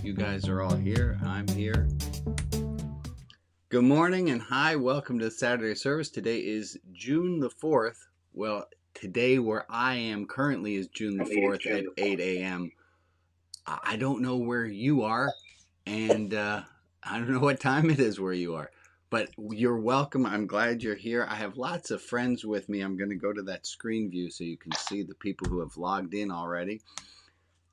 You guys are all here. I'm here. Good morning and hi. Welcome to the Saturday service. Today is June the 4th. Well, today where I am currently is June the 4th at 8 a.m. I don't know where you are, and I don't know what time it is where you are, but you're welcome. I'm glad you're here. I have lots of friends with me. I'm going to go to that screen view so you can see the people who have logged in already.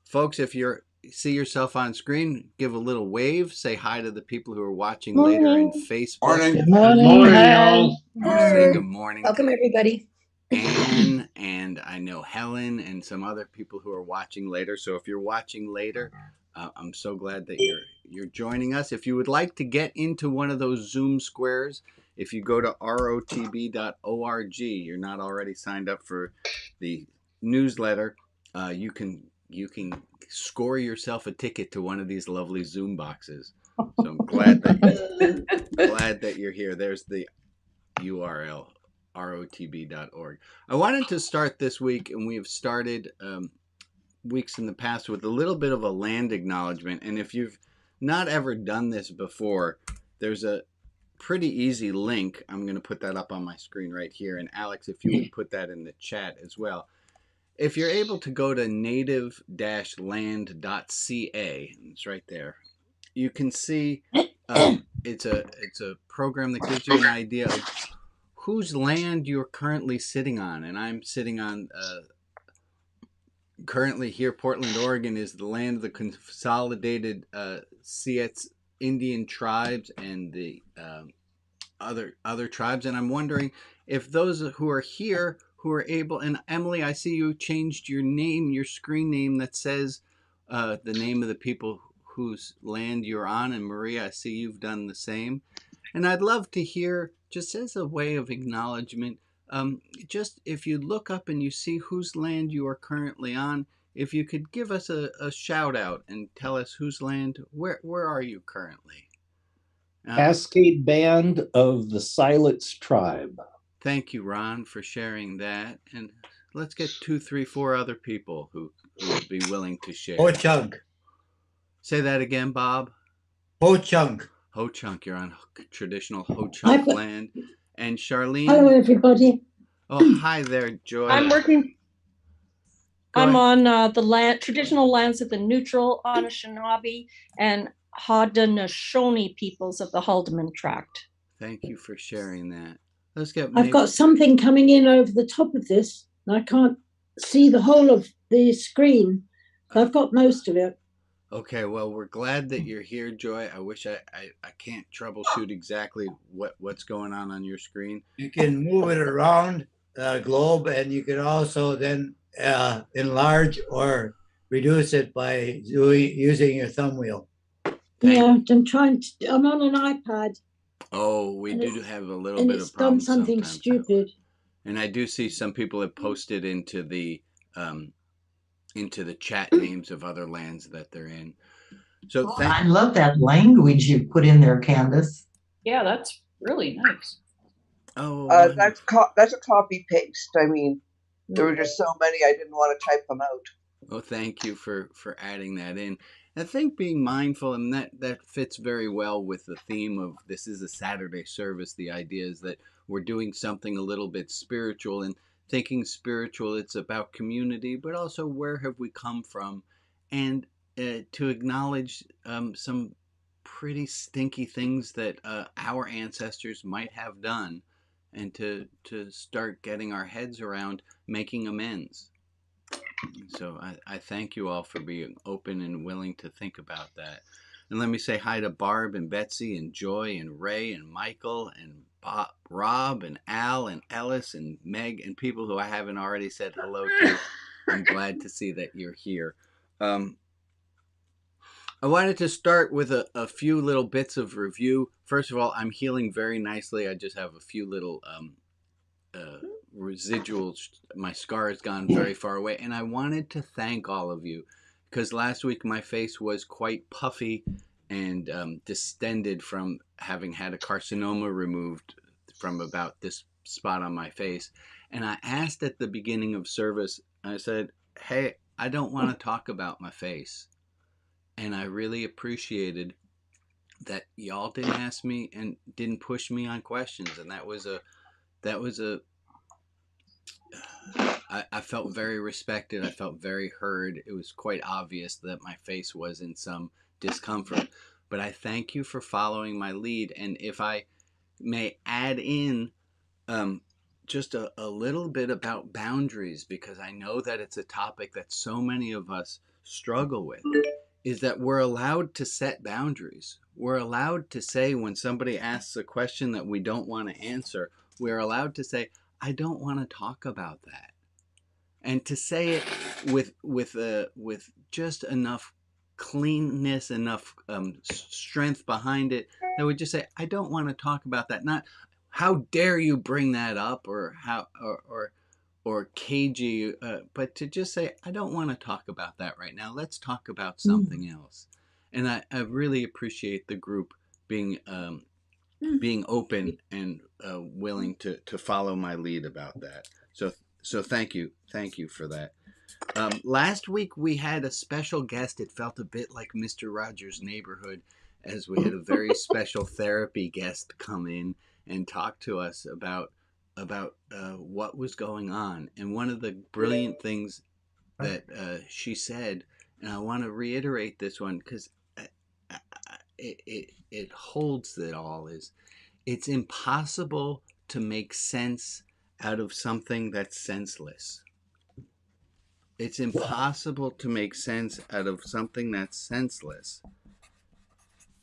Folks, if you see yourself on screen, give a little wave. Say hi to the people who are watching later in Facebook. Morning. Good morning, y'all. Say good morning. Welcome, everybody. Anne, and I know Helen and some other people who are watching later. So if you're watching later, I'm so glad that you're joining us. If you would like to get into one of those Zoom squares, if you go to rotb.org, you're not already signed up for the newsletter, you can score yourself a ticket to one of these lovely Zoom boxes. So I'm glad that you're here. There's the URL, rotb.org. I wanted to start this week, and we have started weeks in the past with a little bit of a land acknowledgement. And if you've not ever done this before, there's a pretty easy link. I'm going to put that up on my screen right here. And Alex, if you would put that in the chat as well. If you're able to go to native-land.ca, it's right there, you can see it's a program that gives you an idea of whose land you're currently sitting on. And I'm sitting on, currently here, Portland, Oregon is the land of the consolidated Sietz Indian tribes and the other tribes. And I'm wondering if those who are here who are able, and Emily, I see you changed your name, your screen name that says the name of the people whose land you're on. And Maria, I see you've done the same. And I'd love to hear, just as a way of acknowledgement, just if you look up and you see whose land you are currently on, if you could give us a shout out and tell us whose land, where are you currently? Cascade Band of the Siletz Tribe. Thank you, Ron, for sharing that. And let's get 2, 3, 4 other people who would be willing to share. Ho-Chunk. Say that again, Bob. Ho-Chunk. Ho-Chunk, you're on traditional Ho-Chunk land. And Charlene. Hello, everybody. Oh, hi there, Joy. I'm working. I'm ahead. on the traditional lands of the neutral Anishinaabe and Haudenosaunee peoples of the Haldeman Tract. Thank you for sharing that. Let's get. I've got something coming in over the top of this. I can't see the whole of the screen. I've got most of it. Okay, well, we're glad that you're here, Joy. I wish I can't troubleshoot exactly what's going on your screen. You can move it around the globe, and you can also then enlarge or reduce it by using your thumb wheel. Yeah, I'm on an iPad. Oh, we do have a little bit of problems. And it's done something stupid. And I do see some people have posted into the chat names of other lands that they're in. So I love that language you put in there, Candace. Yeah, that's really nice. Oh, that's a copy paste. I mean, there were just so many I didn't want to type them out. Oh, thank you for adding that in. I think being mindful, and that fits very well with the theme of this is a Saturday service. The idea is that we're doing something a little bit spiritual, and thinking spiritual, it's about community, but also where have we come from, and to acknowledge some pretty stinky things that our ancestors might have done, and to start getting our heads around making amends. So I thank you all for being open and willing to think about that. And let me say hi to Barb and Betsy and Joy and Ray and Michael and Bob, Rob and Al and Ellis and Meg and people who I haven't already said hello to. I'm glad to see that you're here. I wanted to start with a few little bits of review. First of all, I'm healing very nicely. I just have a few little residuals. My scar has gone very far away, and I wanted to thank all of you because last week my face was quite puffy and distended from having had a carcinoma removed from about this spot on my face. And I asked at the beginning of service, I said, hey, I don't want to talk about my face. And I really appreciated that y'all didn't ask me and didn't push me on questions. And that was a I felt very respected. I felt very heard. It was quite obvious that my face was in some discomfort. But I thank you for following my lead. And if I may add in just a little bit about boundaries, because I know that it's a topic that so many of us struggle with, is that we're allowed to set boundaries. We're allowed to say when somebody asks a question that we don't want to answer, we're allowed to say, I don't want to talk about that. And to say it with just enough cleanness, enough strength behind it, that we just say, I don't want to talk about that. Not how dare you bring that up, or how or cagey, but to just say, I don't want to talk about that right now. Let's talk about something else. And I really appreciate the group being open and willing to follow my lead about that. So thank you for that. Last week we had a special guest. It felt a bit like Mr. Rogers' Neighborhood, as we had a very special therapy guest come in and talk to us about what was going on. And one of the brilliant things that she said, and I want to reiterate this one because it holds it all, is it's impossible to make sense out of something that's senseless. It's impossible to make sense out of something that's senseless.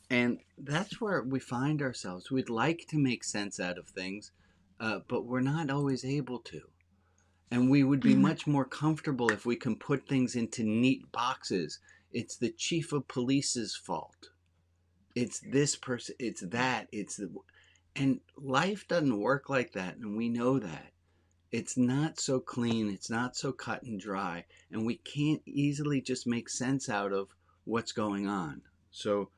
And that's where we find ourselves. We'd like to make sense out of things, but we're not always able to. And we would be much more comfortable if we can put things into neat boxes. It's the chief of police's fault. It's this person. It's that. And life doesn't work like that, and we know that. It's not so clean, it's not so cut and dry, and we can't easily just make sense out of what's going on. So,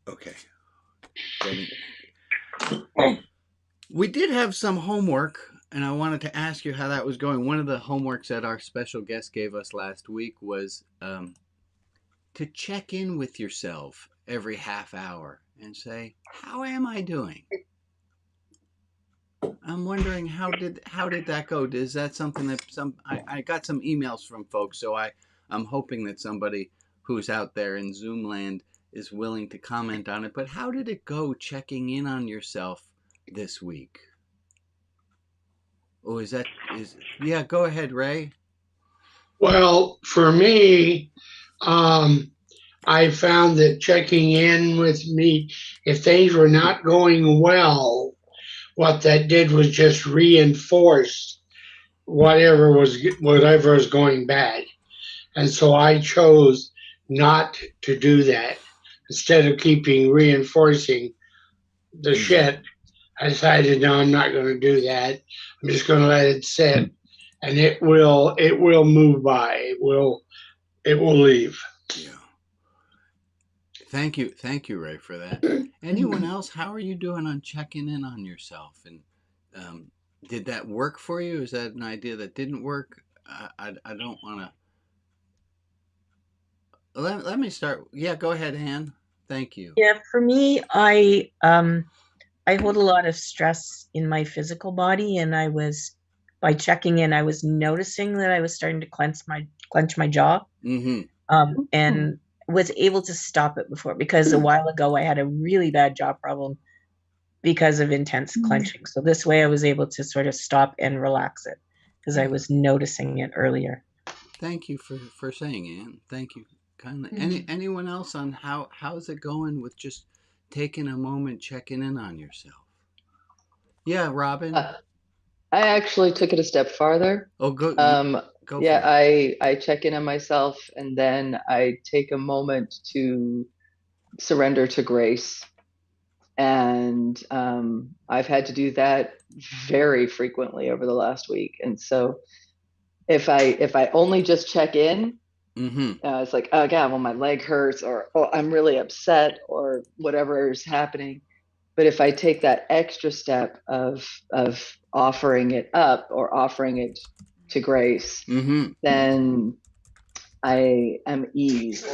okay. We did have some homework, and I wanted to ask you how that was going. One of the homeworks that our special guest gave us last week was to check in with yourself every half hour and say, how am I doing? I'm wondering how did that go? Is that something that I got some emails from folks, so I'm hoping that somebody who's out there in Zoom land is willing to comment on it. But how did it go checking in on yourself this week? Oh, yeah, go ahead, Ray. Well, for me, I found that checking in with me, if things were not going well, what that did was just reinforce whatever was going bad. And so I chose not to do that. Instead of reinforcing the shit, I decided, no, I'm not going to do that. I'm just going to let it sit, and it will move by. It will leave. Yeah. Thank you, Ray, for that. Anyone else? How are you doing on checking in on yourself? And did that work for you? Is that an idea that didn't work? I don't want to. Let me start. Yeah, go ahead, Anne. Thank you. Yeah, for me, I hold a lot of stress in my physical body, and by checking in, I was noticing that I was starting to clench my jaw, and was able to stop it before, because a while ago I had a really bad jaw problem because of intense clenching. So this way I was able to sort of stop and relax it because I was noticing it earlier. Thank you for saying, Anne. Thank you. Kindly. Anyone else on how's it going with just taking a moment, checking in on yourself? Yeah, Robin. I actually took it a step farther. Oh, go yeah, I check in on myself, and then I take a moment to surrender to grace. And I've had to do that very frequently over the last week. And so if I only just check in, it's like, oh God, well, my leg hurts, or oh, I'm really upset, or whatever is happening. But if I take that extra step of offering it up or offering it to grace, then I am eased.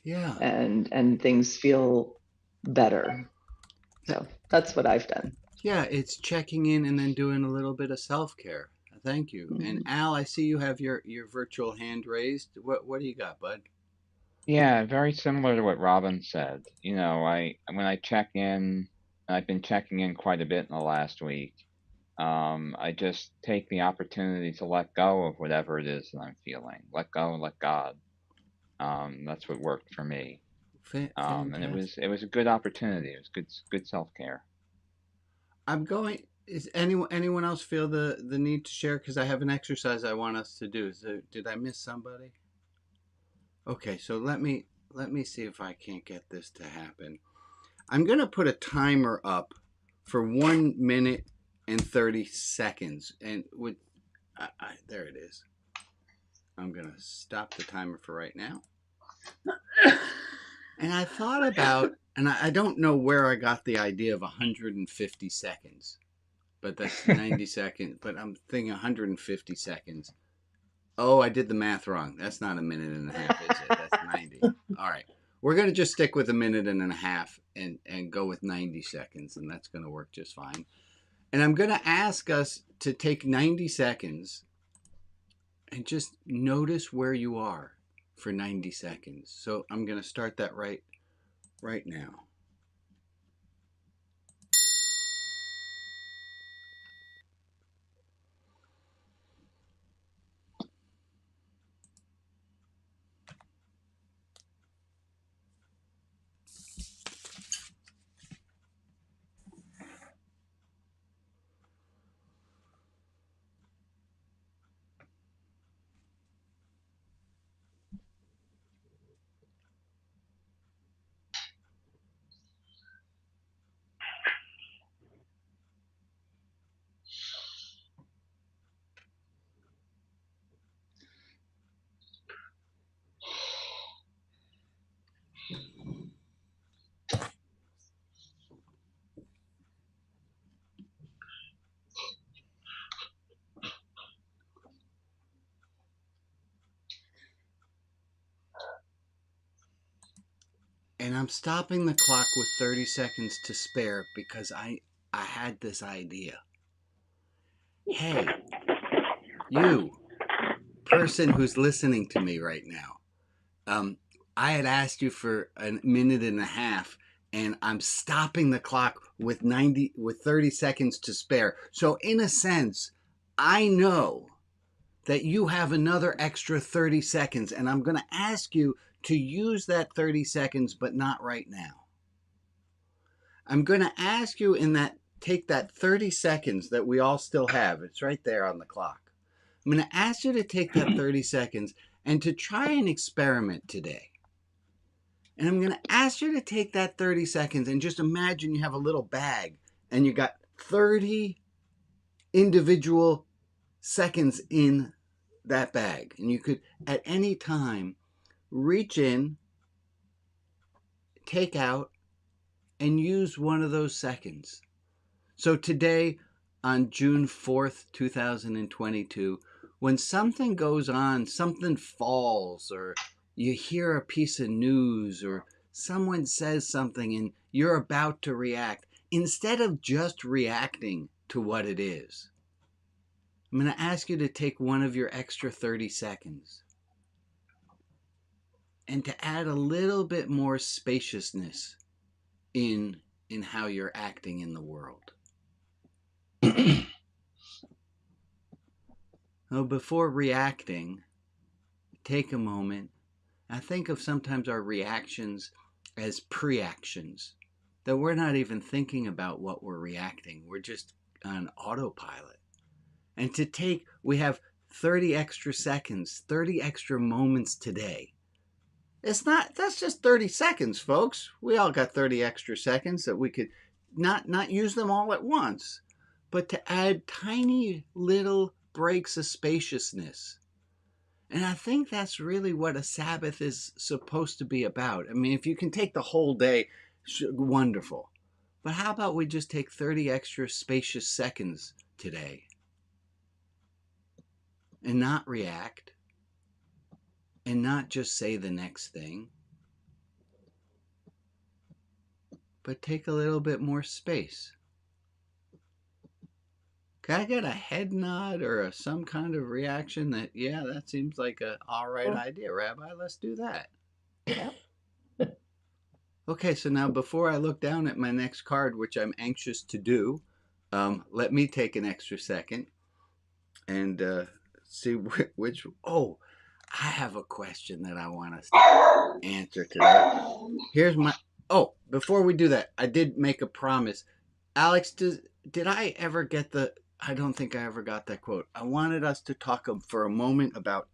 Yeah. And things feel better. So that's what I've done. Yeah, it's checking in and then doing a little bit of self-care. Thank you. Mm-hmm. And Al, I see you have your virtual hand raised. What do you got, bud? Yeah, very similar to what Robin said. You know, when I check in, I've been checking in quite a bit in the last week. I just take the opportunity to let go of whatever it is that I'm feeling. Let go and let God. That's what worked for me. And Fantastic. it was a good opportunity. It was good self-care. I'm going. Is anyone else feel the need to share? Because I have an exercise I want us to do. So did I miss somebody? Okay, so let me see if I can't get this to happen. I'm gonna put a timer up for 1 minute and 30 seconds, and with there it is. I'm gonna stop the timer for right now. And I thought about, and I don't know where I got the idea of 150 seconds, but that's 90 seconds. But I'm thinking 150 seconds. Oh, I did the math wrong. That's not a minute and a half, is it? That's 90. All right. We're going to just stick with a minute and a half and go with 90 seconds, and that's going to work just fine. And I'm going to ask us to take 90 seconds and just notice where you are for 90 seconds. So I'm going to start that right now. And I'm stopping the clock with 30 seconds to spare because I had this idea. Hey, you person who's listening to me right now, I had asked you for a minute and a half, and I'm stopping the clock with 30 seconds to spare. So in a sense, I know that you have another extra 30 seconds, and I'm going to ask you to use that 30 seconds, but not right now. I'm going to ask you take that 30 seconds that we all still have. It's right there on the clock. I'm going to ask you to take that 30 seconds and to try an experiment today. And I'm going to ask you to take that 30 seconds and just imagine you have a little bag and you got 30 individual seconds in that bag. And you could, at any time, reach in, take out, and use one of those seconds. So today, on June 4th, 2022, when something goes on, something falls, or you hear a piece of news, or someone says something and you're about to react, instead of just reacting to what it is, I'm going to ask you to take one of your extra 30 seconds and to add a little bit more spaciousness in how you're acting in the world. So before reacting, take a moment. I think of sometimes our reactions as pre-actions, that we're not even thinking about what we're reacting. We're just on autopilot. And we have 30 extra seconds, 30 extra moments today. That's just 30 seconds, folks. We all got 30 extra seconds that we could not use them all at once, but to add tiny little breaks of spaciousness. And I think that's really what a Sabbath is supposed to be about. I mean, if you can take the whole day, wonderful. But how about we just take 30 extra spacious seconds today and not react, and not just say the next thing, but take a little bit more space. Can I get a head nod or some kind of reaction that, yeah, that seems like a all right idea, Rabbi, let's do that. Yep. Okay, so now before I look down at my next card, which I'm anxious to do, let me take an extra second and see which. Oh, I have a question that I want us to answer today. Here's my. Oh, before we do that, I did make a promise. Alex, did I ever get the? I don't think I ever got that quote. I wanted us to talk for a moment about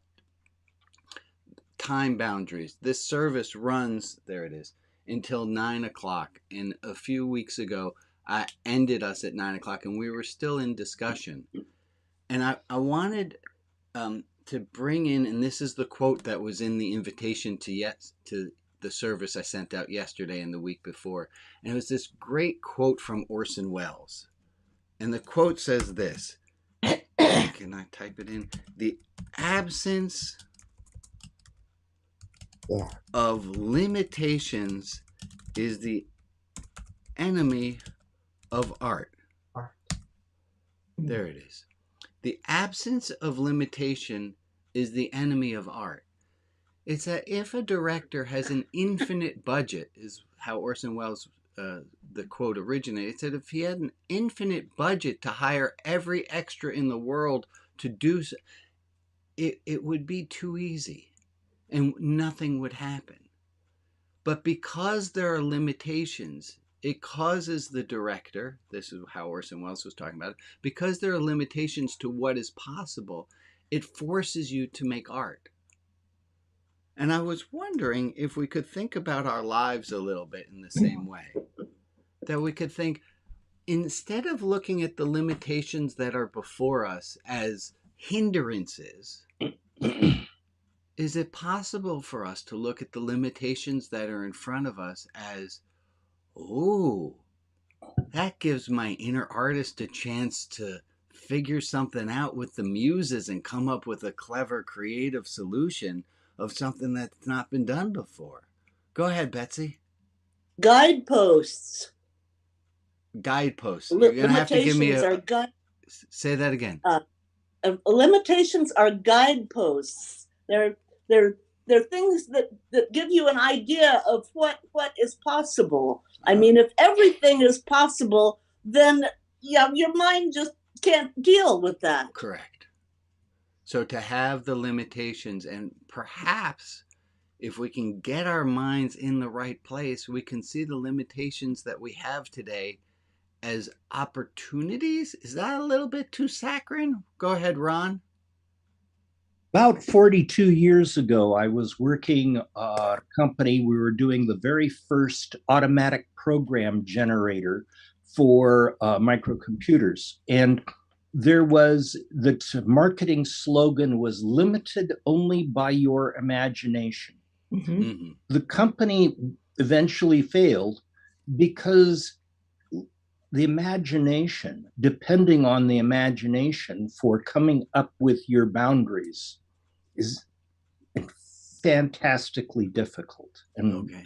time boundaries. This service runs, there it is, until 9 o'clock. And a few weeks ago, I ended us at 9 o'clock and we were still in discussion. And I wanted to bring in, and this is the quote that was in the invitation to the service I sent out yesterday and the week before. And it was this great quote from Orson Welles. And the quote says this. Can I type it in? The absence of limitations is the enemy of art. There it is. The absence of limitation is the enemy of art. It's that if a director has an infinite budget, is how Orson Welles, the quote originated. It said if he had an infinite budget to hire every extra in the world to do so, it would be too easy and nothing would happen. But because there are limitations, it causes the director, this is how Orson Welles was talking about it, because there are limitations to what is possible, it forces you to make art. And I was wondering if we could think about our lives a little bit in the same way. That we could think, instead of looking at the limitations that are before us as hindrances, is it possible for us to look at the limitations that are in front of us as, oh, that gives my inner artist a chance to figure something out with the muses and come up with a clever, creative solution of something that's not been done before? Go ahead, Betsy. Guideposts. Guideposts. You're going to have to give me say that again. Limitations are guideposts. They're things that give you an idea of what is possible. I mean, if everything is possible, then your mind just can't deal with that. Correct. So to have the limitations, and perhaps if we can get our minds in the right place, we can see the limitations that we have today as opportunities. Is that a little bit too saccharine? Go ahead, Ron. About 42 years ago, I was working at a company. We were doing the very first automatic program generator for microcomputers. And there was, the marketing slogan was limited only by your imagination. Mm-hmm. Mm-hmm. The company eventually failed because the imagination, depending on the imagination for coming up with your boundaries, is fantastically difficult, and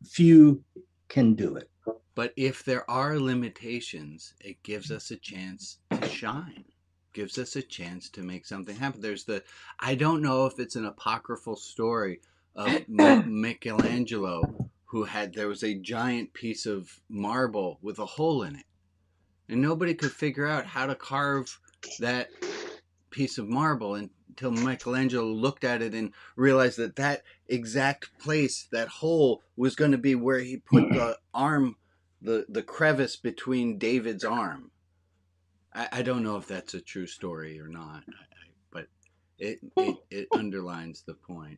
few can do it. But if there are limitations, it gives us a chance to shine, gives us a chance to make something happen. There's I don't know if it's an apocryphal story of Michelangelo, there was a giant piece of marble with a hole in it. And nobody could figure out how to carve that piece of marble until Michelangelo looked at it and realized that exact place, that hole, was going to be where he put the arm, the crevice between David's arm. I don't know if that's a true story or not, but it underlines the point.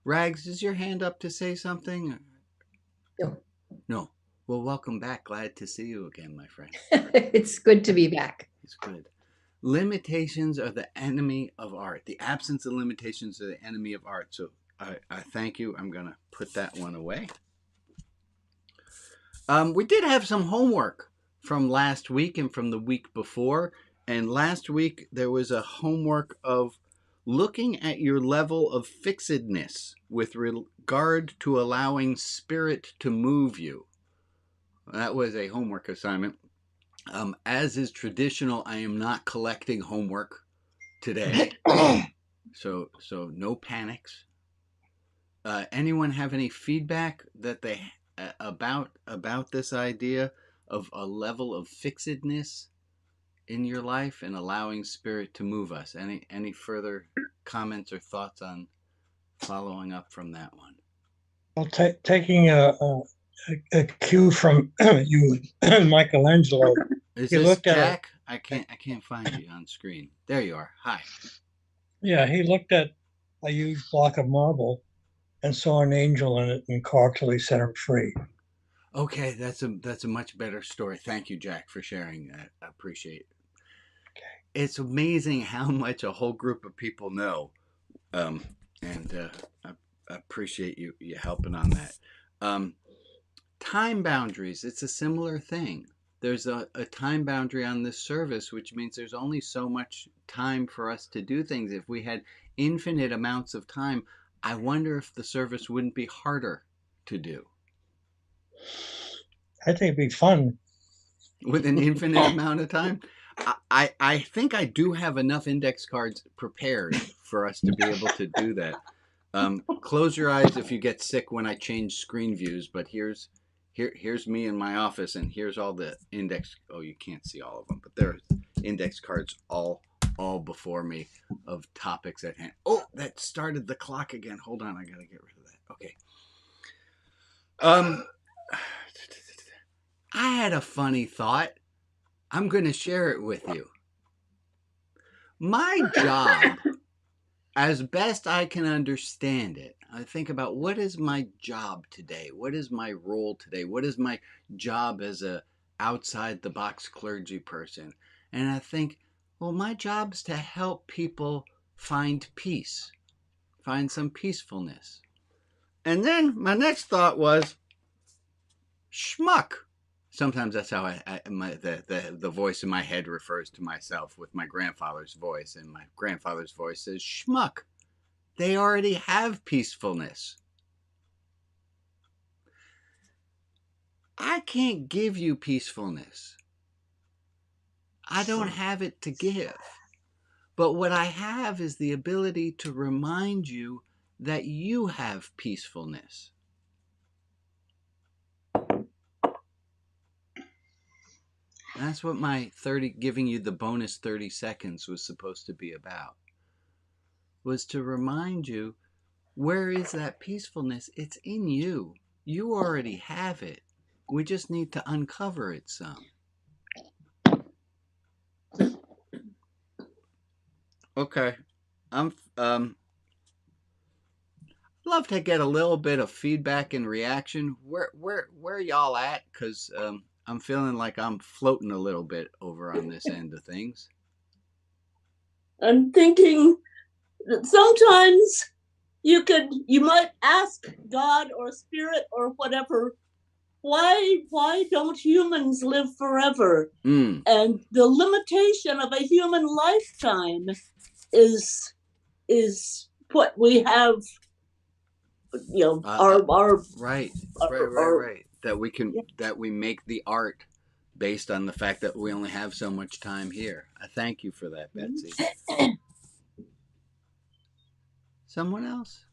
Rags, is your hand up to say something? No. Well, welcome back. Glad to see you again, my friend. It's good to be back. It's good. Limitations are the enemy of art. The absence of limitations are the enemy of art. So I thank you. I'm going to put that one away. We did have some homework from last week and from the week before. And last week there was a homework of looking at your level of fixedness with regard to allowing spirit to move you. That was a homework assignment. As is traditional, I am not collecting homework today, so no panics. Anyone have any feedback that they about this idea of a level of fixedness in your life and allowing spirit to move us? Any further comments or thoughts on following up from that one? Well, taking a cue from you, Michelangelo. Is He this looked at Jack? I can't find you on screen. There you are. Hi. Yeah, he looked at a huge block of marble and saw an angel in it and carved till he set him free. Okay, that's a much better story. Thank you, Jack, for sharing that. I appreciate it. Okay. It's amazing how much a whole group of people know, and I appreciate you helping on that. Time boundaries. It's a similar thing. There's a time boundary on this service, which means there's only so much time for us to do things. If we had infinite amounts of time, I wonder if the service wouldn't be harder to do. I think it'd be fun. With an infinite amount of time? I think I do have enough index cards prepared for us to be able to do that. Close your eyes if you get sick when I change screen views, but here's me in my office, and here's all the index. Oh, you can't see all of them, but there's index cards all before me of topics at hand. Oh, that started the clock again. Hold on, I gotta get rid of that. Okay. I had a funny thought. I'm going to share it with you. My job, as best I can understand it, I think about what is my job today? What is my role today? What is my job as a outside the box clergy person? And I think, well, my job is to help people find peace, find some peacefulness. And then my next thought was, schmuck. Sometimes that's how the voice in my head refers to myself with my grandfather's voice, and my grandfather's voice says, schmuck. They already have peacefulness. I can't give you peacefulness. I don't have it to give. But what I have is the ability to remind you that you have peacefulness. That's what my giving you the bonus 30 seconds was supposed to be about. Was to remind you, where is that peacefulness? It's in you. You already have it. We just need to uncover it some. Okay. Love to get a little bit of feedback and reaction. Where y'all at? Because I'm feeling like I'm floating a little bit over on this end of things. I'm thinking that sometimes you might ask God or spirit or whatever, why don't humans live forever? And the limitation of a human lifetime is what we have, our right. That we make the art based on the fact that we only have so much time here. I thank you for that, Betsy. Someone else?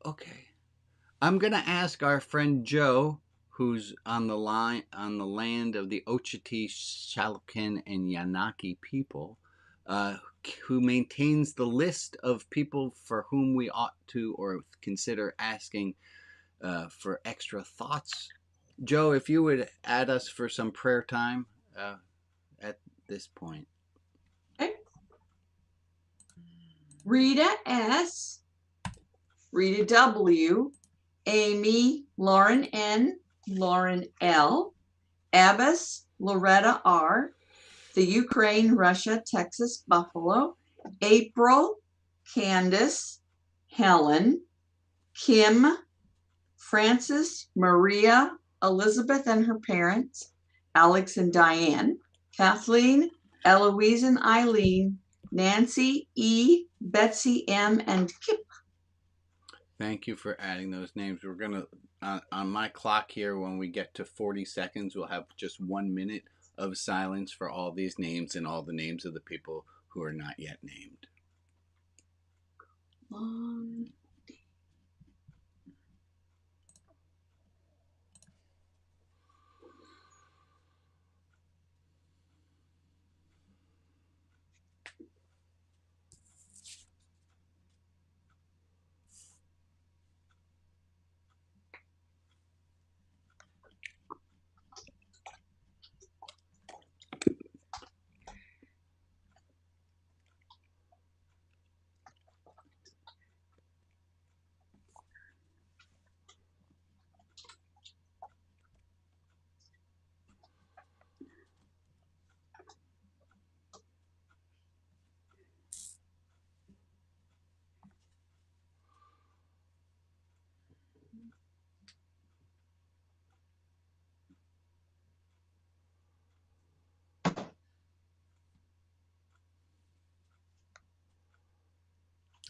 Okay. I'm going to ask our friend Joe, who's on the land of the Ochiti, Chalkin, and Yanaki people, who maintains the list of people for whom we ought to or consider asking for extra thoughts. Joe, if you would add us for some prayer time at this point. Okay. Rita S., Rita W., Amy, Lauren N., Lauren L., Abbas, Loretta R., the Ukraine, Russia, Texas, Buffalo, April, Candace, Helen, Kim, Francis, Maria, Elizabeth and her parents, Alex and Diane, Kathleen, Eloise and Eileen, Nancy E, Betsy M, and Kip. Thank you for adding those names. We're going to, on my clock here, when we get to 40 seconds, we'll have just 1 minute of silence for all these names and all the names of the people who are not yet named.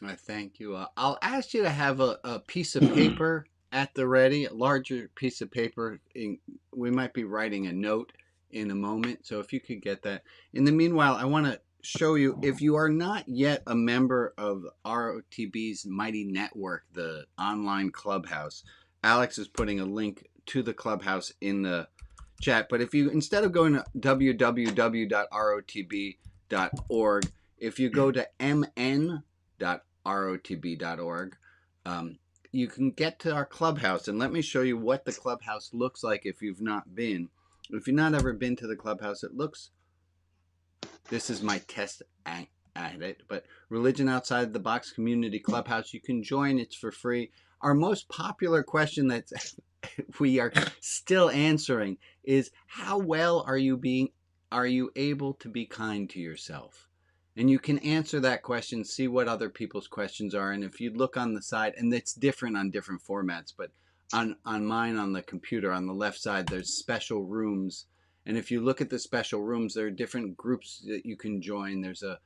I thank you. I'll ask you to have a piece of paper at the ready, a larger piece of paper. We might be writing a note in a moment, so if you could get that. In the meanwhile, I want to show you, if you are not yet a member of ROTB's Mighty Network, the online clubhouse, Alex is putting a link to the clubhouse in the chat. But if you, instead of going to www.rotb.org, if you go to mn.rotb.org, you can get to our clubhouse. And let me show you what the clubhouse looks like if you've not been. If you've not ever been to the clubhouse, it looks, this is my test at it, but Religion Outside the Box Community Clubhouse, you can join. It's for free. Our most popular question that we are still answering is, how well are you able to be kind to yourself? And you can answer that question, see what other people's questions are. And if you look on the side, and it's different on different formats, but on mine, on the computer, on the left side, there's special rooms. And if you look at the special rooms, there are different groups that you can join. There's a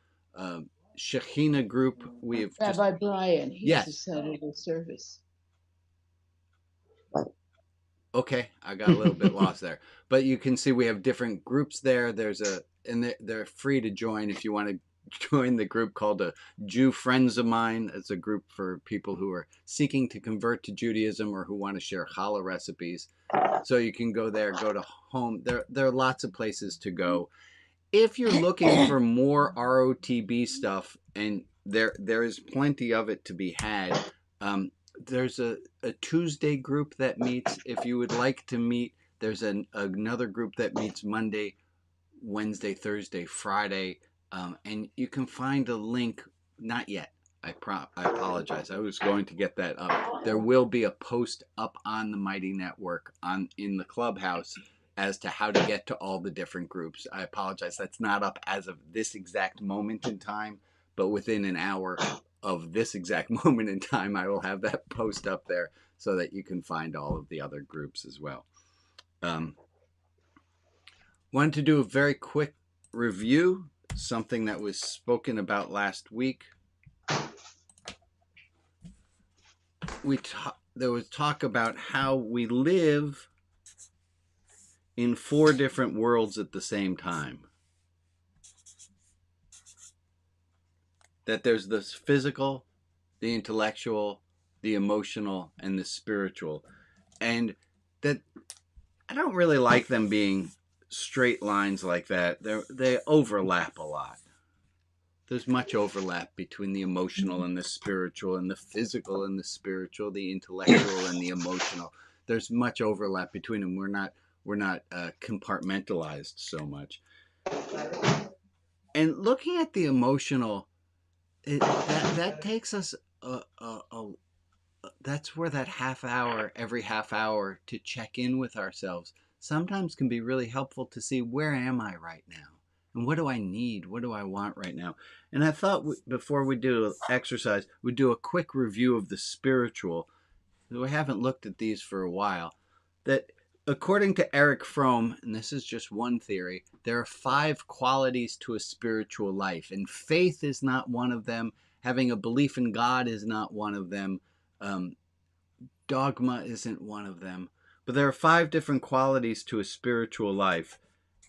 Shekhinah group. We have Rabbi Brian, he's yes. a Saturday service. Okay, I got a little bit lost there. But you can see we have different groups there. And they're free to join if you want to join the group called a Jew Friends of Mine. It's a group for people who are seeking to convert to Judaism or who want to share challah recipes. So you can go there, go to home. There are lots of places to go. If you're looking for more ROTB stuff, and there is plenty of it to be had, there's a Tuesday group that meets. If you would like to meet, there's another group that meets Monday, Wednesday, Thursday, Friday, and you can find a link. Not yet. I apologize. I was going to get that up. There will be a post up on the Mighty Network in the clubhouse as to how to get to all the different groups. I apologize. That's not up as of this exact moment in time, but within an hour of this exact moment in time, I will have that post up there so that you can find all of the other groups as well. Wanted to do a very quick review, something that was spoken about last week. There was talk about how we live in 4 different worlds at the same time. That there's this physical, the intellectual, the emotional, and the spiritual. And that I don't really like them being straight lines like that. They overlap a lot. There's much overlap between the emotional and the spiritual, and the physical and the spiritual, the intellectual and the emotional. There's much overlap between them. We're not compartmentalized so much. And looking at the emotional, that takes us that's where that every half hour to check in with ourselves sometimes can be really helpful to see, where am I right now? And what do I need? What do I want right now? And I thought before we do an exercise, we'd do a quick review of the spiritual. We haven't looked at these for a while. That according to Eric Fromm, and this is just one theory, there are 5 qualities to a spiritual life, and faith is not one of them. Having a belief in God is not one of them. Dogma isn't one of them. But there are 5 different qualities to a spiritual life.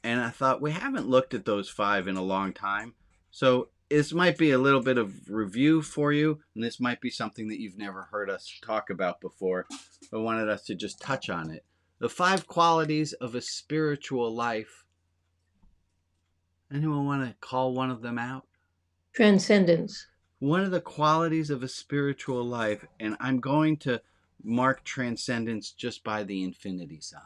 And I thought we haven't looked at those 5 in a long time. So this might be a little bit of review for you, and this might be something that you've never heard us talk about before, but wanted us to just touch on it. The 5 qualities of a spiritual life. Anyone want to call one of them out? Transcendence. One of the qualities of a spiritual life, and I'm going to mark transcendence just by the infinity sign.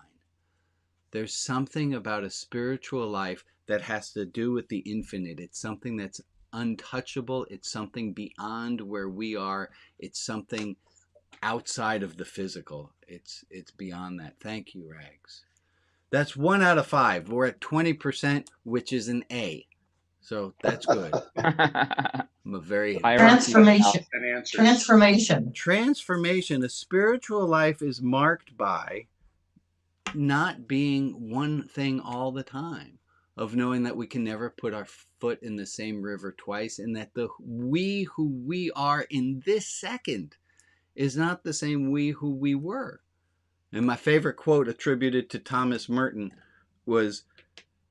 There's something about a spiritual life that has to do with the infinite. It's something that's untouchable. It's something beyond where we are. It's something outside of the physical. It's beyond that. Thank you, Rags. That's 1 out of 5. We're at 20%, which is an A. So that's good. I'm a very Transformation. Transformation. Transformation. A spiritual life is marked by not being one thing all the time, of knowing that we can never put our foot in the same river twice, and that the we who we are in this second is not the same we who we were. And my favorite quote attributed to Thomas Merton was,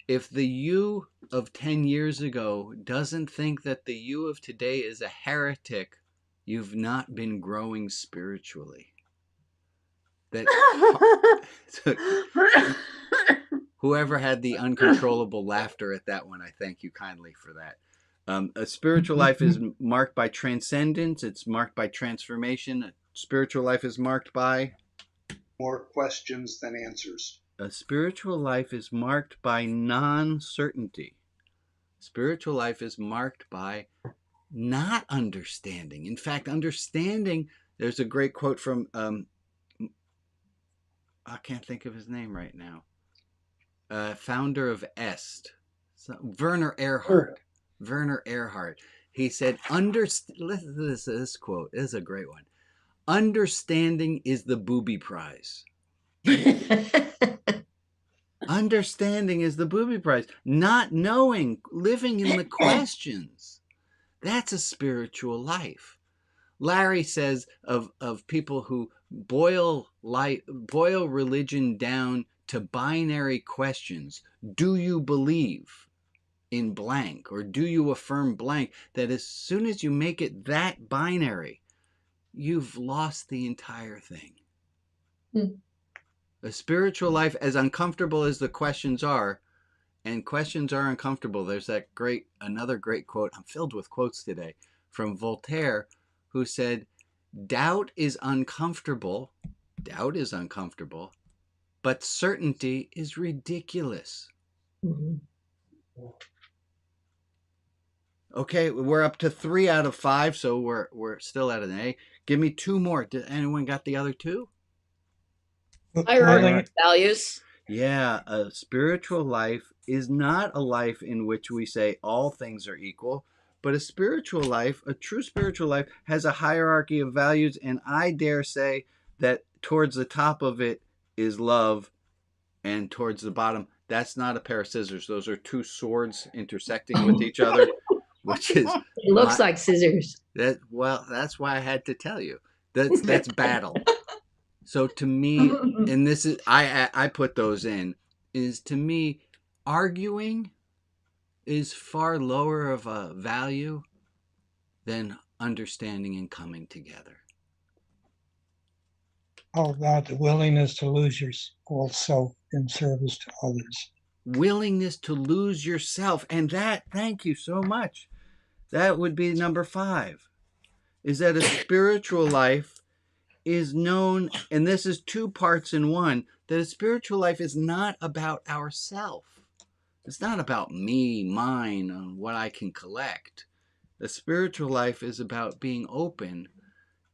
if the you of 10 years ago doesn't think that the you of today is a heretic, you've not been growing spiritually. That whoever had the uncontrollable laughter at that one, I thank you kindly for that. A spiritual life is marked by transcendence. It's marked by transformation. A spiritual life is marked by more questions than answers. A spiritual life is marked by non-certainty. Spiritual life is marked by not understanding. In fact, understanding, there's a great quote from, I can't think of his name right now, founder of EST, Werner Erhard. Werner Erhard. He said, listen to this quote. This is a great one. Understanding is the booby prize. Understanding is the booby prize. Not knowing, living in the questions. That's a spiritual life. Larry says of people who boil religion down to binary questions. Do you believe in blank, or do you affirm blank? That as soon as you make it that binary, you've lost the entire thing. A spiritual life, as uncomfortable as the questions are, and questions are uncomfortable. There's another great quote. I'm filled with quotes today from Voltaire, who said, doubt is uncomfortable, but certainty is ridiculous. Okay, we're up to 3 out of 5, so we're still at an A. Give me 2 more. Did anyone got the other 2? Hierarchy values. Yeah, a spiritual life is not a life in which we say all things are equal, but a spiritual life, a true spiritual life, has a hierarchy of values, and I dare say that towards the top of it is love, and towards the bottom, that's not a pair of scissors. Those are 2 swords intersecting with each other, which is... It looks like scissors. Well, that's why I had to tell you. That's battle. So to me, and this is, I put those in, is to me, arguing is far lower of a value than understanding and coming together. How about the willingness to lose yourself in service to others? Willingness to lose yourself. And that, thank you so much. That would be number 5. Is that a spiritual life is known, and this is 2 parts in one, that a spiritual life is not about ourself. It's not about me, mine, and what I can collect. A spiritual life is about being open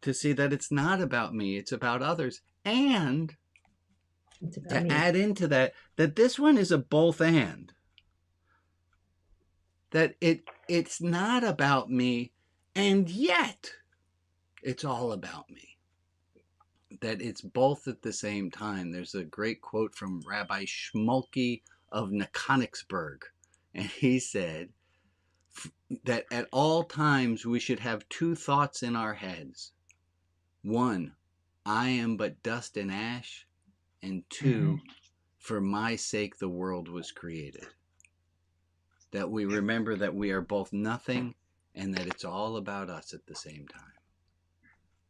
to see that it's not about me, it's about others. And to add into that this one is a both and. That it's not about me, and yet it's all about me. that it's both at the same time. There's a great quote from Rabbi Shmulky of Nekonicsburg, and he said that at all times we should have two thoughts in our heads. One, I am but dust and ash, and two, for my sake the world was created. That we remember that we are both nothing and that it's all about us at the same time.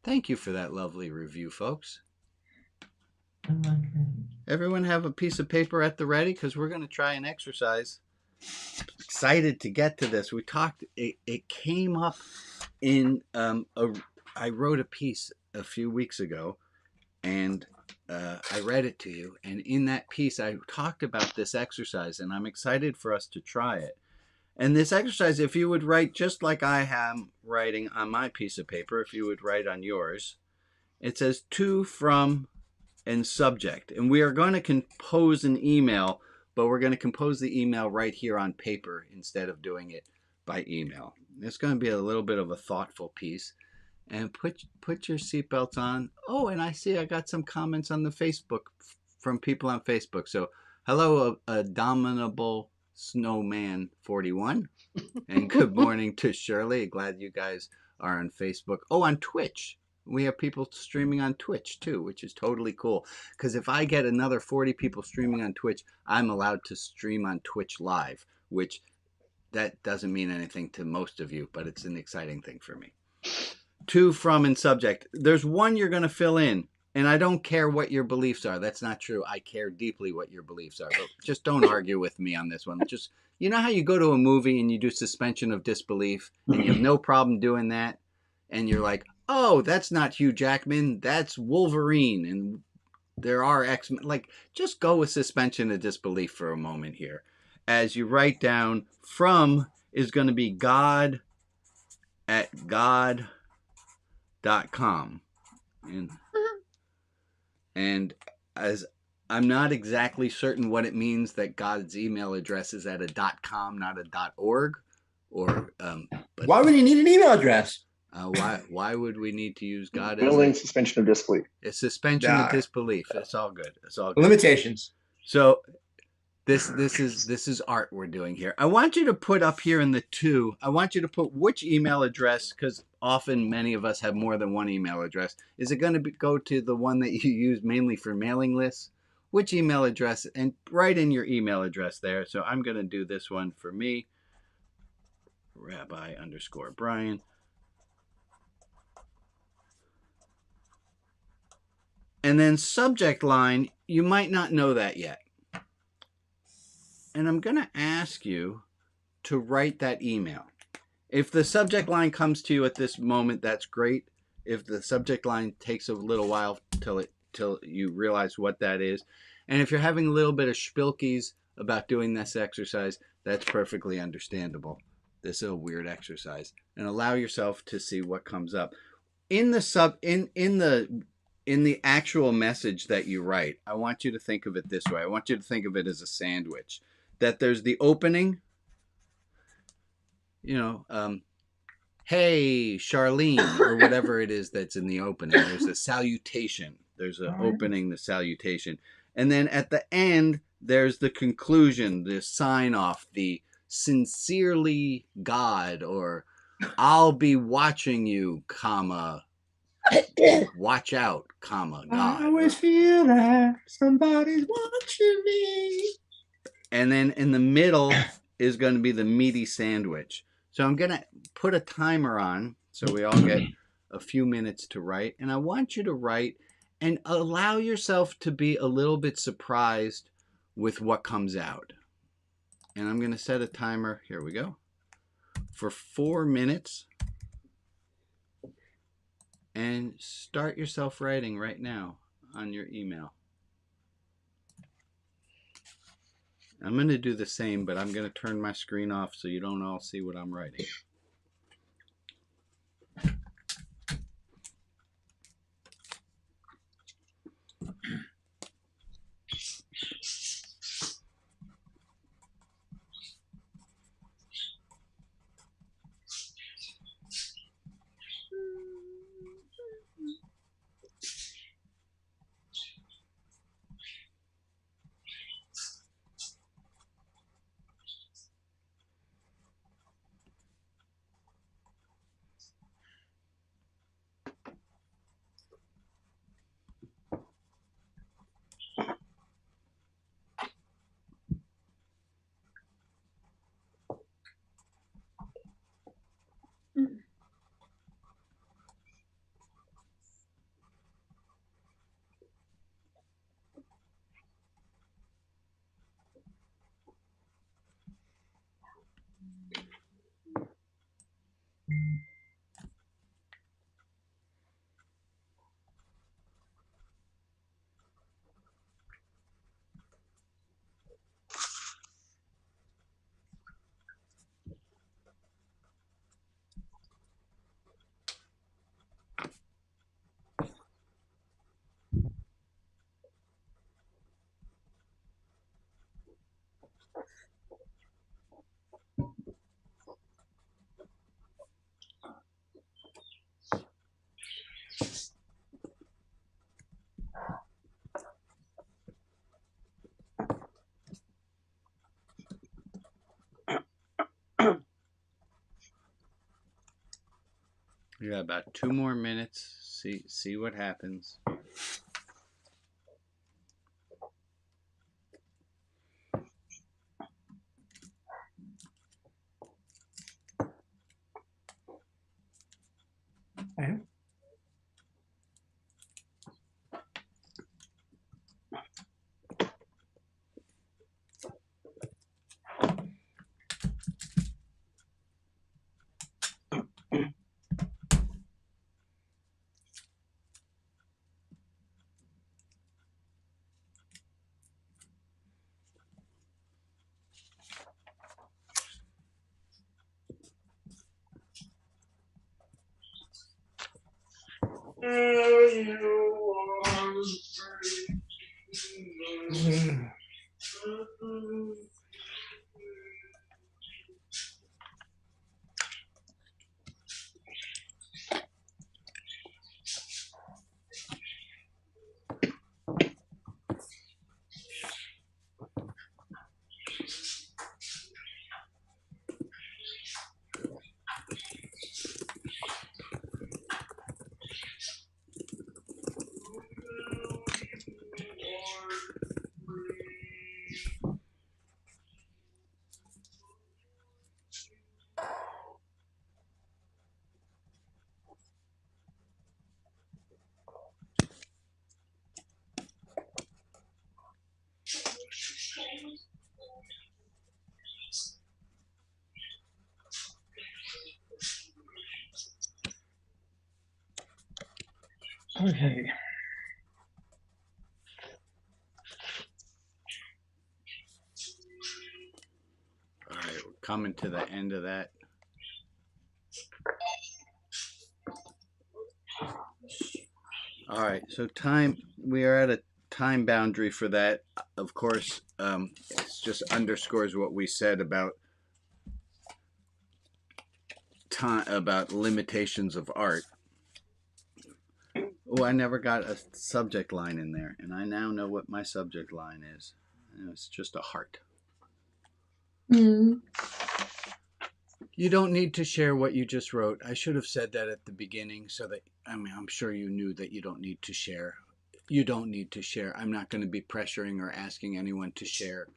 Thank you for that lovely review, folks. Everyone have a piece of paper at the ready because we're going to try an exercise. Excited to get to this. We talked, it came up in, I wrote a piece a few weeks ago and I read it to you. And in that piece, I talked about this exercise and I'm excited for us to try it. And this exercise, if you would write just like I am writing on my piece of paper, if you would write on yours, it says to, from, and subject. And we are going to compose an email, but we're going to compose the email right here on paper instead of doing it by email. It's going to be a little bit of a thoughtful piece. And put your seatbelts on. Oh, and I see I got some comments on the Facebook from people on Facebook. So hello, Abominable Snowman 41. And good morning to Shirley. Glad you guys are on Facebook. Oh, on Twitch. We have people streaming on Twitch too, which is totally cool. Because if I get another 40 people streaming on Twitch, I'm allowed to stream on Twitch live, which that doesn't mean anything to most of you, but it's an exciting thing for me. To, from, and subject. There's one you're going to fill in, and I don't care what your beliefs are. That's not true. I care deeply what your beliefs are, but just don't argue with me on this one. Just, you know how you go to a movie and you do suspension of disbelief, and you have no problem doing that, and you're like, oh, that's not Hugh Jackman, that's Wolverine, and there are X-Men. Like, just go with suspension of disbelief for a moment here. As you write down, from is going to be God at God.com. And as I'm not exactly certain what it means that God's email address is at a .com, not a .org, or but why would you need an email address? Why would we need to use God Willing as suspension of disbelief? A suspension of disbelief. It's all good. It's all good. Limitations. So this is art we're doing here. I want you to put up here in the two. I want you to put which email address, because often many of us have more than one email address. Is it going to go to the one that you use mainly for mailing lists? Which email address? And write in your email address there. So I'm going to do this one for me. Rabbi_Brian. And then subject line, you might not know that yet. And I'm going to ask you to write that email. If the subject line comes to you at this moment, that's great. If the subject line takes a little while till you realize what that is. And if you're having a little bit of spilkies about doing this exercise, that's perfectly understandable. This is a weird exercise. And allow yourself to see what comes up. In the actual message that you write, I want you to think of it this way. I want you to think of it as a sandwich. That there's the opening, hey, Charlene, or whatever it is that's in the opening. There's a salutation. There's an opening, the salutation. And then at the end, there's the conclusion, the sign off, the sincerely God, or I'll be watching you, comma, watch out, comma, God. I always feel that somebody's watching me. And then in the middle is going to be the meaty sandwich. So I'm going to put a timer on so we all get a few minutes to write. And I want you to write and allow yourself to be a little bit surprised with what comes out. And I'm going to set a timer, here we go, for 4 minutes. And start yourself writing right now on your email. I'm going to do the same, but I'm going to turn my screen off so you don't all see what I'm writing. We got about 2 more minutes. See what happens. Okay. All right, we're coming to the end of that. All right, so we are at a time boundary for that. Of course, it just underscores what we said about time, about limitations of art. Oh, I never got a subject line in there, and I now know what my subject line is. It's just a heart. Mm. You don't need to share what you just wrote. I should have said that at the beginning so that, I'm sure you knew that you don't need to share. You don't need to share. I'm not going to be pressuring or asking anyone to share.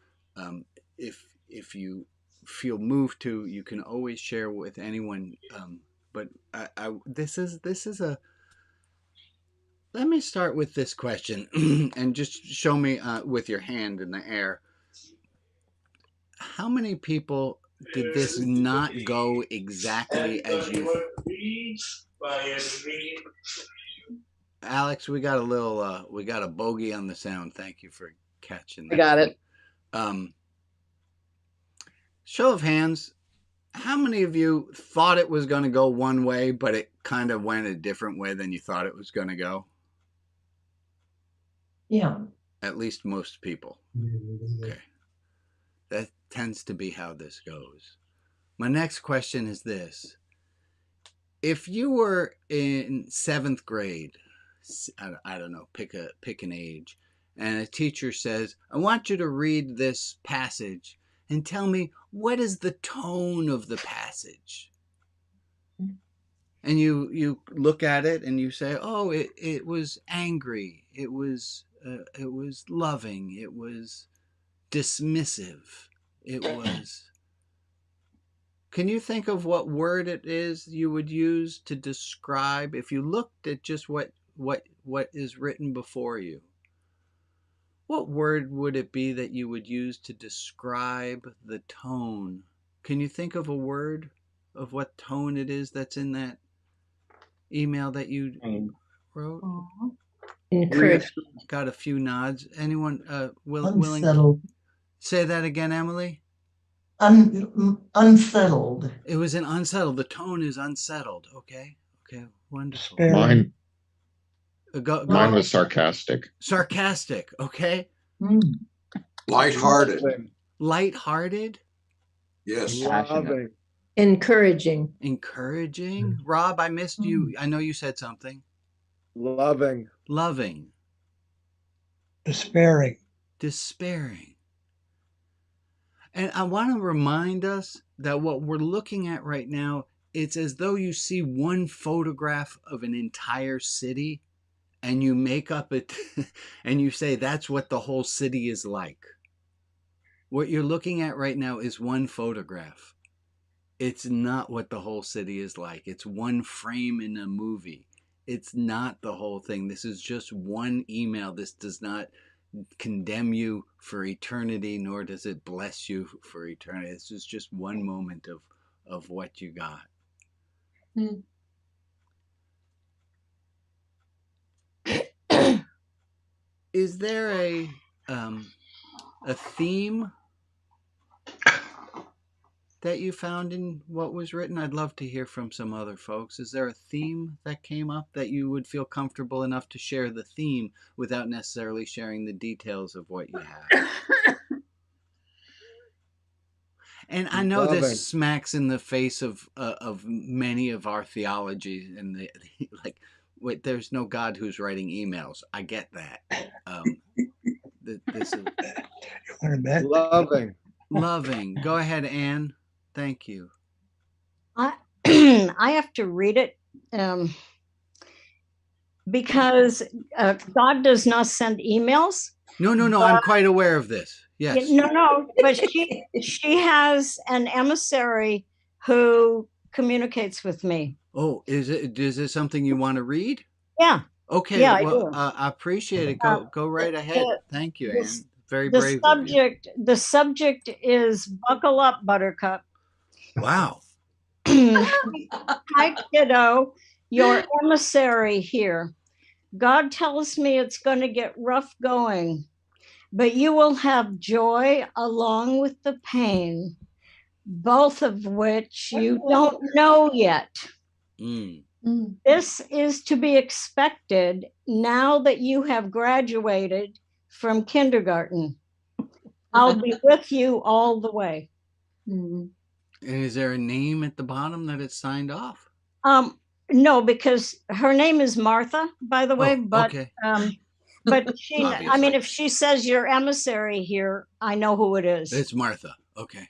If you feel moved to, you can always share with anyone. But this is a. Let me start with this question, and just show me with your hand in the air. How many people did this not go exactly as you? Alex, we got a bogey on the sound. Thank you for catching that. I got it. Show of hands. How many of you thought it was going to go one way, but it kind of went a different way than you thought it was going to go? Yeah. At least most people. Okay. That tends to be how this goes. My next question is this. If you were in 7th grade, I don't know, pick an age, and a teacher says, I want you to read this passage and tell me what is the tone of the passage. And you look at it and you say, oh, it was angry, it was loving, it was dismissive, it was. Can you think of what word it is you would use to describe if you looked at just what is written before you? What word would it be that you would use to describe the tone? Can you think of a word of what tone it is that's in that email that you wrote? Encourage. Got a few nods. Anyone willing? Unsettled. Say that again, Emily. Unsettled. It was an unsettled. The tone is unsettled. Okay. Wonderful. Despairing. Mine was sarcastic. Sarcastic. Okay. Lighthearted. Lighthearted. Yes. Passionate. Encouraging. Encouraging. Rob, I missed you. I know you said something. Loving. Loving. Despairing. Despairing. And I want to remind us that what we're looking at right now it's as though you see one photograph of an entire city and you make up it and you say that's what the whole city is like. What you're looking at right now is one photograph. It's not what the whole city is like. It's one frame in a movie. It's not the whole thing. This is just one email. This does not condemn you for eternity, nor does it bless you for eternity. This is just one moment of what you got. Is there a theme that you found in what was written? I'd love to hear from some other folks. Is there a theme that came up that you would feel comfortable enough to share the theme without necessarily sharing the details of what you have? And I know this smacks in the face of many of our theologies, and like, wait, there's no God who's writing emails. I get that. This is loving. Go ahead, Anne. Thank you. I have to read it because God does not send emails. No. I'm quite aware of this. Yes. No. But she has an emissary who communicates with me. Oh, is it something you want to read? Yeah. Okay. Yeah, well, I appreciate it. Go right ahead. Thank you, Anne. Very the brave subject, of you. The subject is buckle up, Buttercup. Wow. Hi, kiddo. Your emissary here. God tells me it's going to get rough going, but you will have joy along with the pain, both of which you don't know yet. This is to be expected now that you have graduated from kindergarten. I'll be with you all the way. And is there a name at the bottom that it's signed off? No, because her name is Martha, by the way. But okay. But she, I mean, if she says your emissary here, I know who it is. It's Martha. Okay.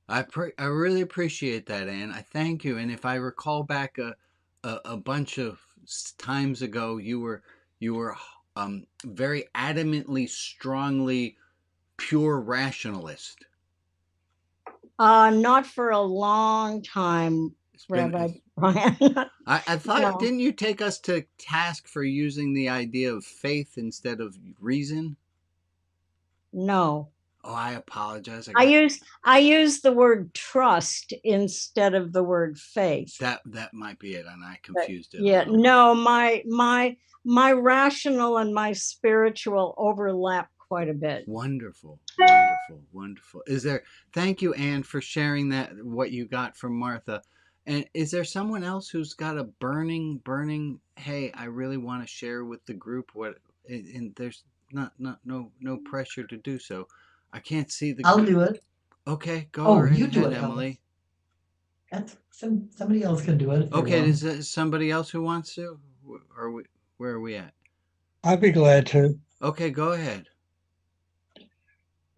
I really appreciate that, Anne. I thank you. And if I recall back a bunch of times ago, you were very adamantly, strongly pure rationalist. Not for a long time, Rabbi Brian. I thought, didn't you take us to task for using the idea of faith instead of reason? No. Oh, I apologize. I use the word trust instead of the word faith. That might be it, and I confused it. Yeah, no, my rational and my spiritual overlap quite a bit. Wonderful. Thank you, Anne, for sharing that, what you got from Martha. And is there someone else who's got a burning, hey, I really want to share with the group what, and there's no pressure to do so. I can't see the. I'll do it. Okay, go right you ahead, do it, Emily. Somebody else can do it. Okay, is there somebody else who wants to? Where are we at? I'd be glad to. Okay, go ahead.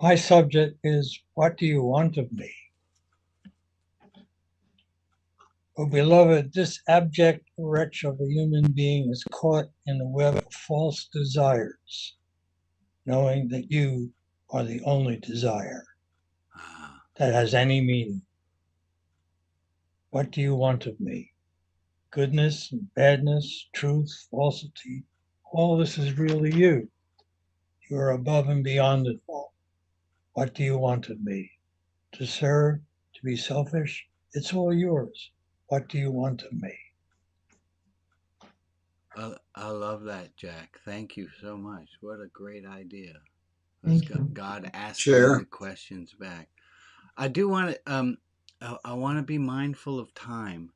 My subject is, what do you want of me? Oh, beloved, this abject wretch of a human being is caught in the web of false desires, knowing that you are the only desire that has any meaning. What do you want of me? Goodness and badness, truth, falsity, all this is really you. You are above and beyond it all. What do you want of me? To serve, to be selfish, it's all yours. What do you want of me? I love that, Jack. Thank you so much. What a great idea. God asking the questions back. I do want to. I want to be mindful of time,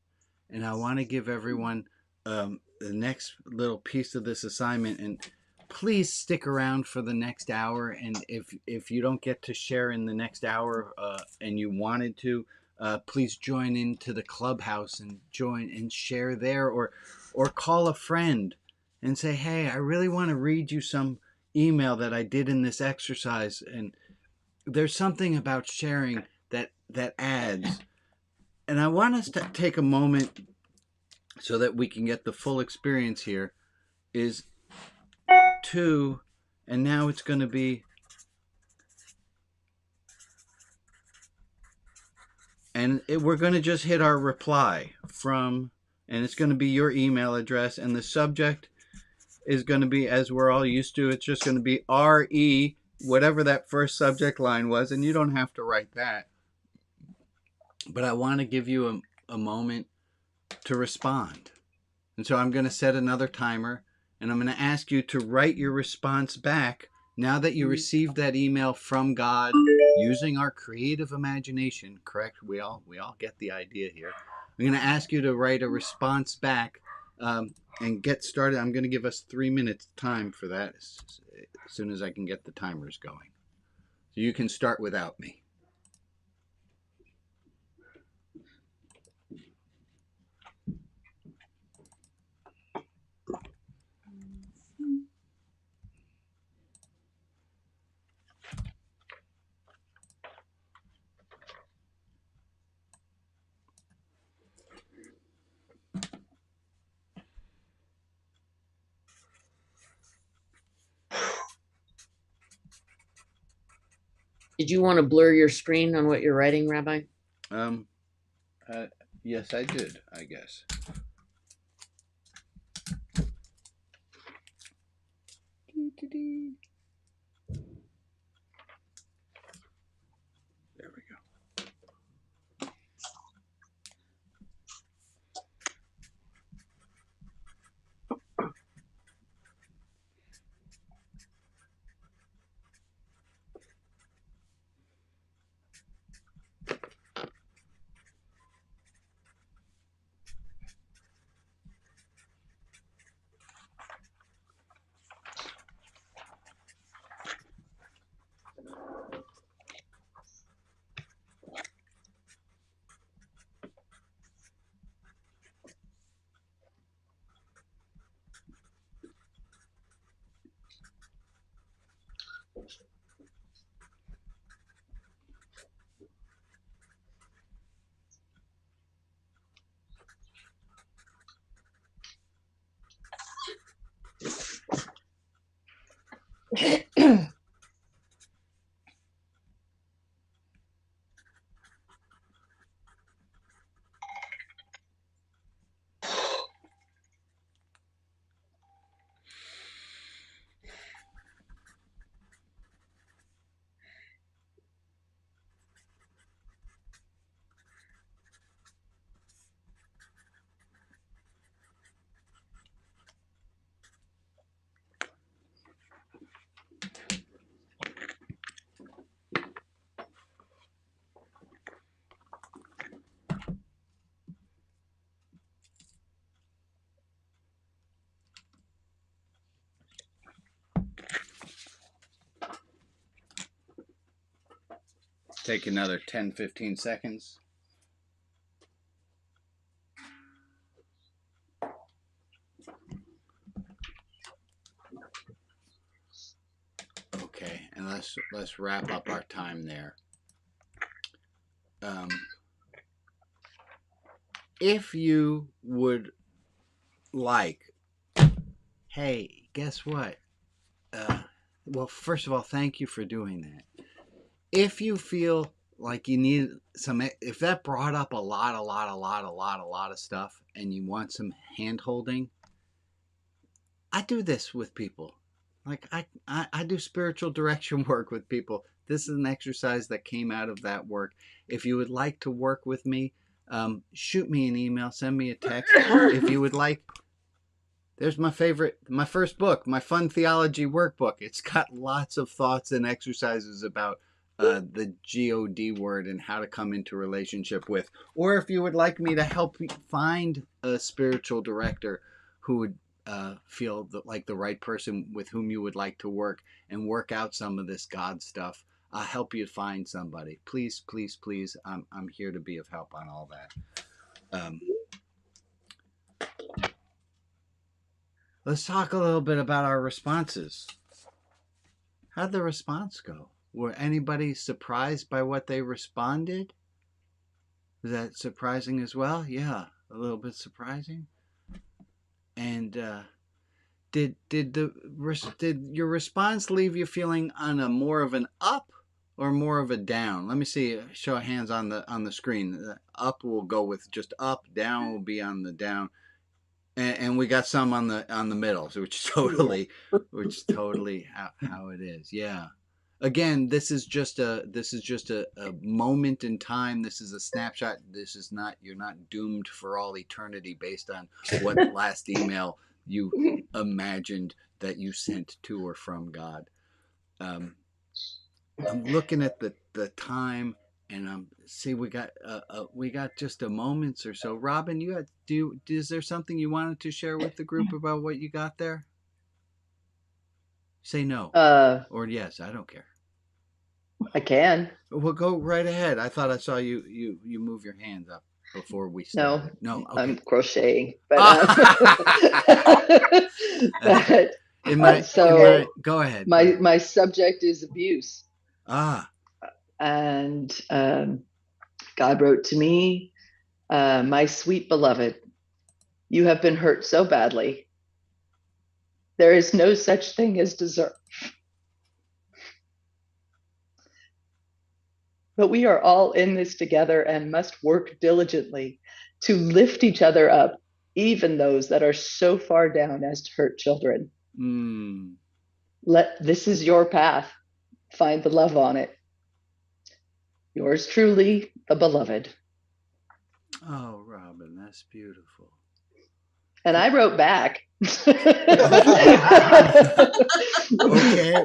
and I want to give everyone the next little piece of this assignment. And please stick around for the next hour. And if you don't get to share in the next hour, and you wanted to, please join into the clubhouse and join and share there, or call a friend and say, hey, I really want to read you some email that I did in this exercise. And there's something about sharing that adds. And I want us to take a moment so that we can get the full experience here is to, and now it's going to be, and we're going to just hit our reply from, and it's going to be your email address, and the subject is going to be, as we're all used to, it's just going to be RE, whatever that first subject line was, and you don't have to write that. But I want to give you a moment to respond. And so I'm going to set another timer, and I'm going to ask you to write your response back now that you received that email from God using our creative imagination. Correct? We all get the idea here. I'm going to ask you to write a response back and get started. I'm going to give us 3 minutes time for that as soon as I can get the timers going. So you can start without me. Did you want to blur your screen on what you're writing, Rabbi? Yes, I did, I guess. There we go. Take another 10-15 seconds. Okay, and let's wrap up our time there. If you would like, hey, guess what? Well, first of all, thank you for doing that. If you feel like you need some, if that brought up a lot of stuff and you want some hand holding, I do this with people. Like I do spiritual direction work with people. This is an exercise that came out of that work. If you would like to work with me, shoot me an email, send me a text. If you would like, there's my first book, my Fun Theology Workbook. It's got lots of thoughts and exercises about the God word and how to come into relationship with. Or if you would like me to help you find a spiritual director who would feel like the right person with whom you would like to work and work out some of this God stuff, I'll help you find somebody. Please, please, please. I'm here to be of help on all that. Let's talk a little bit about our responses. How'd the response go? Were anybody surprised by what they responded? Was that surprising as well? Yeah, a little bit surprising. And did your response leave you feeling on a more of an up or more of a down? Let me see. Show of hands on the screen. Up will go with just up. Down will be on the down. And we got some on the middle, so which is totally how it is. Yeah. Again, this is just a moment in time. This is a snapshot. This is not, you're not doomed for all eternity based on what last email you imagined that you sent to or from God. I'm looking at the time, and see we got just a moments or so. Robin, is there something you wanted to share with the group about what you got there? Say no or yes. I don't care. I can. Well, go right ahead. I thought I saw you move your hands up before we started. No, okay. I'm crocheting. But, go ahead. My subject is abuse. And God wrote to me, my sweet beloved, you have been hurt so badly. There is no such thing as deserve. But we are all in this together and must work diligently to lift each other up, even those that are so far down as to hurt children. This is your path. Find the love on it. Yours truly, the beloved. Oh, Robin, that's beautiful. And I wrote back. Okay,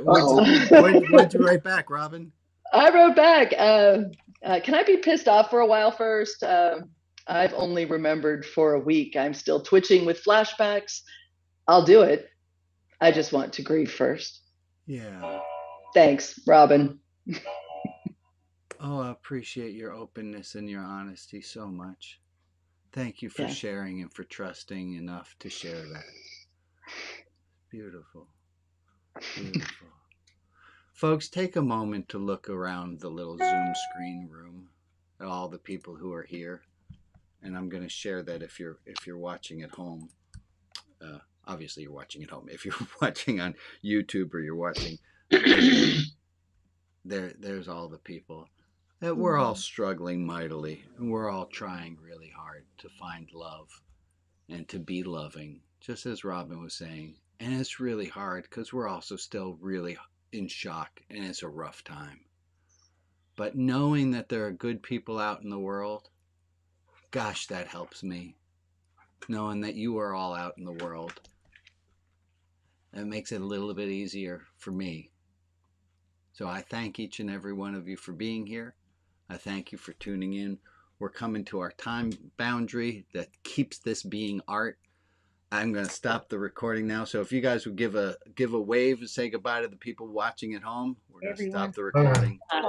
what'd you write back, Robin? I wrote back, can I be pissed off for a while first? I've only remembered for a week. I'm still twitching with flashbacks. I'll do it. I just want to grieve first. Yeah. Thanks, Robin. Oh, I appreciate your openness and your honesty so much. Thank you for sharing and for trusting enough to share that. Beautiful. Beautiful. Folks, take a moment to look around the little Zoom screen room at all the people who are here. And I'm going to share that if you're watching at home. Obviously, you're watching at home. If you're watching on YouTube or you're watching, there's all the people. That we're all struggling mightily, and we're all trying really hard to find love and to be loving, just as Robin was saying. And it's really hard because we're also still really in shock, and it's a rough time. But knowing that there are good people out in the world, gosh, that helps me. Knowing that you are all out in the world, it makes it a little bit easier for me. So I thank each and every one of you for being here. I thank you for tuning in. We're coming to our time boundary that keeps this being art. I'm going to stop the recording now. So if you guys would give a wave and say goodbye to the people watching at home, we're going to stop the recording.